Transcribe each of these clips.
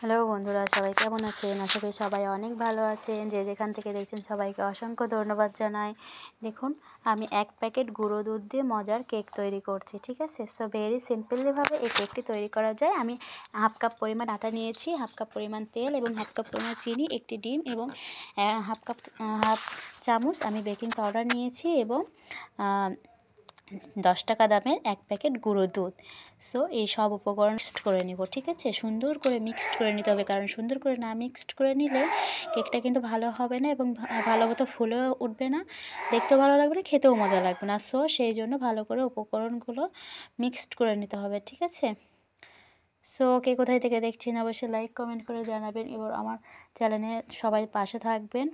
Hello বন্ধুরা, সবাই কেমন আছেন? আশা করি সবাই অনেক ভালো আছেন। যে যেখান থেকে দেখছেন সবাইকে অসংখ্য ধন্যবাদ জানাই। দেখুন, আমি 1 প্যাকেট গুঁড়ো দুধ দিয়ে মজার কেক তৈরি করছি, ঠিক আছে? সো ভেরি সিম্পলিভাবে এই কেকটি তৈরি করা যায়। আমি হাফ কাপ পরিমাণ আটা নিয়েছি, হাফ কাপ পরিমাণ তেল এবং হাফ কাপ পরিমাণ চিনি, একটি ডিম এবং হাফ চামচ আমি বেকিং পাউডার নিয়েছি এবং 10 টাকা দামের 1 প্যাকেট গুঁড়ো দুধ। সো এই সব উপকরণ মিক্সড করে নিব, ঠিক আছে? সুন্দর করে মিক্সড করে নিতে হবে, কারণ সুন্দর করে না মিক্সড করে নিলে কেকটা কিন্তু ভালো হবে না এবং ভালো মতো ফুলেও উঠবে না, দেখতেও ভালো লাগবে না, খেতেও মজা লাগবে না। সো সেই জন্য ভালো করে উপকরণগুলো মিক্সড করে নিতে হবে, ঠিক আছে? সো কে কোথায় থেকে দেখছেন অবশ্যই লাইক কমেন্ট করে জানাবেন এবং আমার চ্যানেলে সবাই পাশে থাকবেন।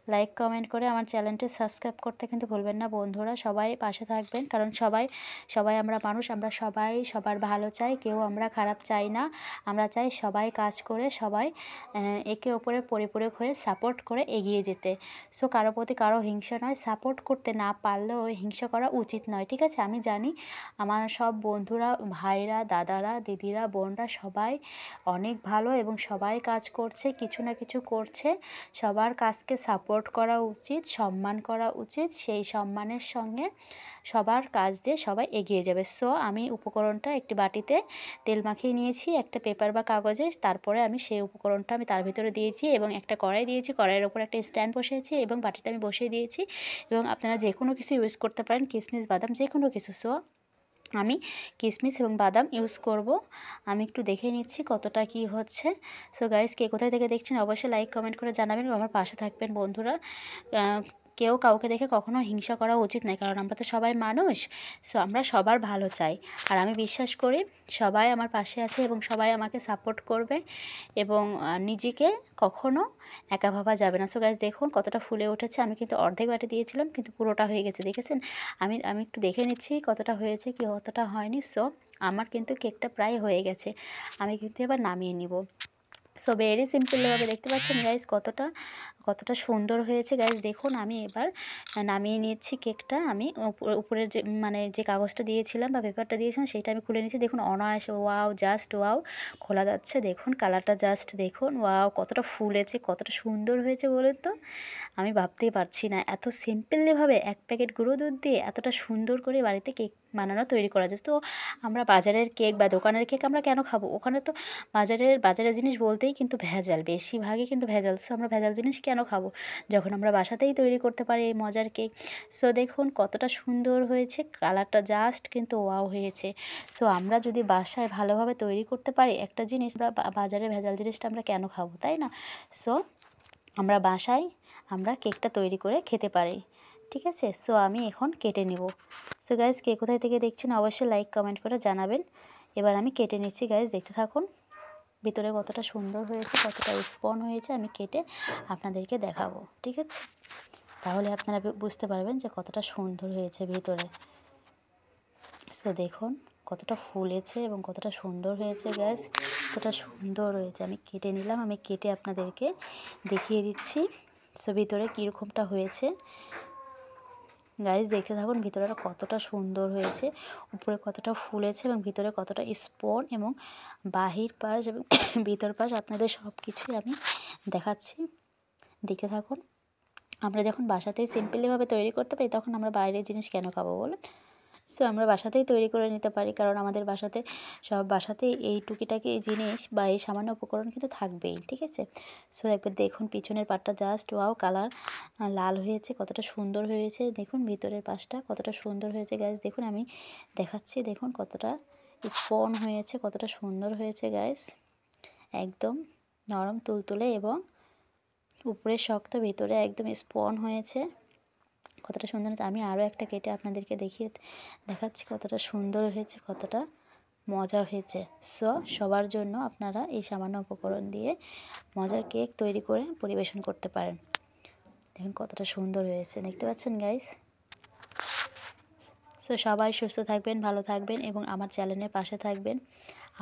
লাইক কমেন্ট করে আমার চ্যানেলটি সাবস্ক্রাইব করতে কিন্তু ভুলবেন না বন্ধুরা। সবাই পাশে থাকবেন, কারণ সবাই আমরা মানুষ, আমরা সবাই সবার ভালো চাই, কেউ আমরা খারাপ চাই না। আমরা চাই সবাই কাজ করে সবাই একে অপরের পরিপূরক হয়ে সাপোর্ট করে এগিয়ে যেতে। সো কারো প্রতি কারো হিংসা নয়, সাপোর্ট করতে না পারলেও হিংসা করা উচিত নয়, ঠিক আছে? আমি জানি আমার সব বন্ধুরা, ভাইরা, দাদারা, দিদিরা, বোনরা সবাই অনেক ভালো এবং সবাই কাজ করছে, কিছু না কিছু করছে। সবার কাজকে সাপোর্ট করা উচিত, সম্মান করা উচিত। সেই সম্মানের সঙ্গে সবার কাজ দিয়ে সবাই এগিয়ে যাবে। সো আমি উপকরণটা একটি বাটিতে তেল মাখিয়ে নিয়েছি একটা পেপার বা কাগজে। তারপরে আমি সেই উপকরণটা আমি তার ভিতরে দিয়েছি এবং একটা কড়াই দিয়েছি, কড়াইয়ের ওপর একটা স্ট্যান্ড বসিয়েছি এবং বাটিটা আমি বসিয়ে দিয়েছি। এবং আপনারা যে কোনো কিছু ইউজ করতে পারেন, কিশমিশ, বাদাম, যে কোনো কিছু। সো আমি কিশমিশ এবং বাদাম ইউজ করব। আমি একটু দেখে নিচ্ছি কতটা কি হচ্ছে। সো গাইস, কে কোথায় থেকে দেখছেন অবশ্যই লাইক কমেন্ট করে জানাবেন এবং আমার পাশে থাকবেন বন্ধুরা। কেউ কাউকে দেখে কখনো হিংসা করা উচিত নয়, কারণ আমরা তো সবাই মানুষ। সো আমরা সবার ভালো চাই, আর আমি বিশ্বাস করি সবাই আমার পাশে আছে এবং সবাই আমাকে সাপোর্ট করবে এবং নিজেকে কখনো একা ভাবা যাবে না। সো গাইস, দেখুন কতটা ফুলে উঠেছে। আমি কিন্তু অর্ধেক বাটি দিয়েছিলাম, কিন্তু পুরোটা হয়ে গেছে, দেখেছেন? আমি একটু দেখে নিচ্ছি কতটা হয়েছে কি কতটা হয়নি। সো আমার কিন্তু কেকটা প্রায় হয়ে গেছে, আমি কিন্তু এবার নামিয়ে নিব। সো ভেরি সিম্পলভাবে দেখতে পাচ্ছেন গাইস কতটা সুন্দর হয়েছে। গাইস দেখুন, আমি এবার নামিয়ে নিচ্ছি কেকটা। আমি উপরের যে কাগজটা দিয়েছিলাম বা পেপারটা দিয়েছিলাম সেটা আমি খুলে নিচ্ছি। দেখুন অনায়াসে, ওয়াও, জাস্ট ওয়াও, খোলা যাচ্ছে। দেখুন কালারটা জাস্ট দেখুন, ওয়াও, কতটা ফুলেছে, কতটা সুন্দর হয়েছে বলুন তো। আমি ভাবতেই পারছি না এত সিম্পলিভাবে 1 প্যাকেট গুঁড়ো দুধ দিয়ে এতটা সুন্দর করে বাড়িতে কেক তৈরি করা যায়। তো আমরা বাজারের কেক বা দোকানের কেক আমরা কেন খাবো? ওখানে তো বাজারের জিনিস বলতেই কিন্তু ভেজাল, বেশিরভাগই কিন্তু ভেজাল। সো আমরা ভেজাল জিনিস কেন খাবো যখন আমরা বাসাতেই তৈরি করতে পারি এই মজার কেক? সো দেখুন কতটা সুন্দর হয়েছে, কালারটা জাস্ট কিন্তু ওয়াও হয়েছে। সো আমরা যদি বাসায় ভালোভাবে তৈরি করতে পারি একটা জিনিস, বাজারে ভেজাল জিনিসটা আমরা কেন খাবো, তাই না? সো আমরা বাসায় কেকটা তৈরি করে খেতে পারি, ঠিক আছে? সো আমি এখন কেটে নিব। সো গাইজ, কে কোথায় থেকে দেখছেন অবশ্যই লাইক কমেন্ট করে জানাবেন। এবার আমি কেটে নিচ্ছি গাইজ, দেখতে থাকুন ভিতরে কতটা সুন্দর হয়েছে, কতটা স্পন হয়েছে। আমি কেটে আপনাদেরকে দেখাবো, ঠিক আছে? তাহলে আপনারা বুঝতে পারবেন যে কতটা সুন্দর হয়েছে ভিতরে। সো দেখুন কতটা ফুলেছে এবং কতটা সুন্দর হয়েছে গ্যাস, কতটা সুন্দর হয়েছে। আমি কেটে নিলাম, আমি কেটে আপনাদেরকে দেখিয়ে দিচ্ছি সো ভিতরে কীরকমটা হয়েছে। গাইস দেখতে থাকুন ভিতরেটা কতটা সুন্দর হয়েছে, উপরে কতটা ফুলেছে এবং ভিতরে কতটা স্পন এবং বাহির পাশ এবং ভিতর পাশ আপনাদের সব কিছুই আমি দেখাচ্ছি, দেখতে থাকুন। আমরা যখন বাসাতেই সিম্পলিভাবে তৈরি করতে পারি তখন আমরা বাইরের জিনিস কেন খাবো বলুন? সো আমরা বাসাতেই তৈরি করে নিতে পারি, কারণ আমাদের সব বাসাতেই এই টুকিটাকি জিনিস বা এই সামান্য উপকরণ কিন্তু থাকবেই, ঠিক আছে? সো একবার দেখুন পিছনের পাটটা জাস্ট ওয়াও, কালার লাল হয়েছে, কতটা সুন্দর হয়েছে। দেখুন ভিতরের পাশটা কতটা সুন্দর হয়েছে গাইস, দেখুন আমি দেখাচ্ছি, দেখুন কতটা স্পন হয়েছে, কতটা সুন্দর হয়েছে গাইস, একদম নরম তুলতুলে এবং উপরের শক্ত, ভিতরে একদম স্পন হয়েছে, কতটা সুন্দর হয়েছে। আমি আরও একটা কেটে আপনাদেরকে দেখাচ্ছি কতটা সুন্দর হয়েছে, কতটা মজা হয়েছে। সো সবার জন্য আপনারা এই সামান্য উপকরণ দিয়ে মজার কেক তৈরি করে পরিবেশন করতে পারেন। দেখুন কতটা সুন্দর হয়েছে, দেখতে পাচ্ছেন গাইস। সো সবাই সুস্থ থাকবেন, ভালো থাকবেন এবং আমার চ্যানেলের পাশে থাকবেন।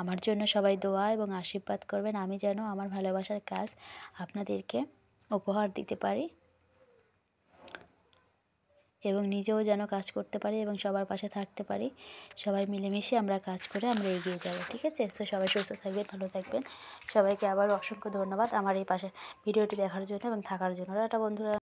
আমার জন্য সবাই দোয়া এবং আশীর্বাদ করবেন, আমি যেন আমার ভালোবাসার কাজ আপনাদেরকে উপহার দিতে পারি। এবং নিজেও যেন কাজ করতে পারি এবং সবার পাশে থাকতে পারি। সবাই মিলেমিশে আমরা কাজ করে আমরা এগিয়ে যাব, ঠিক আছে? তো সবাই সুস্থ থাকবেন, ভালো থাকবেন। সবাইকে আবারও অসংখ্য ধন্যবাদ আমার এই পাশে ভিডিওটি দেখার জন্য এবং থাকার জন্য। টাটা বন্ধুরা।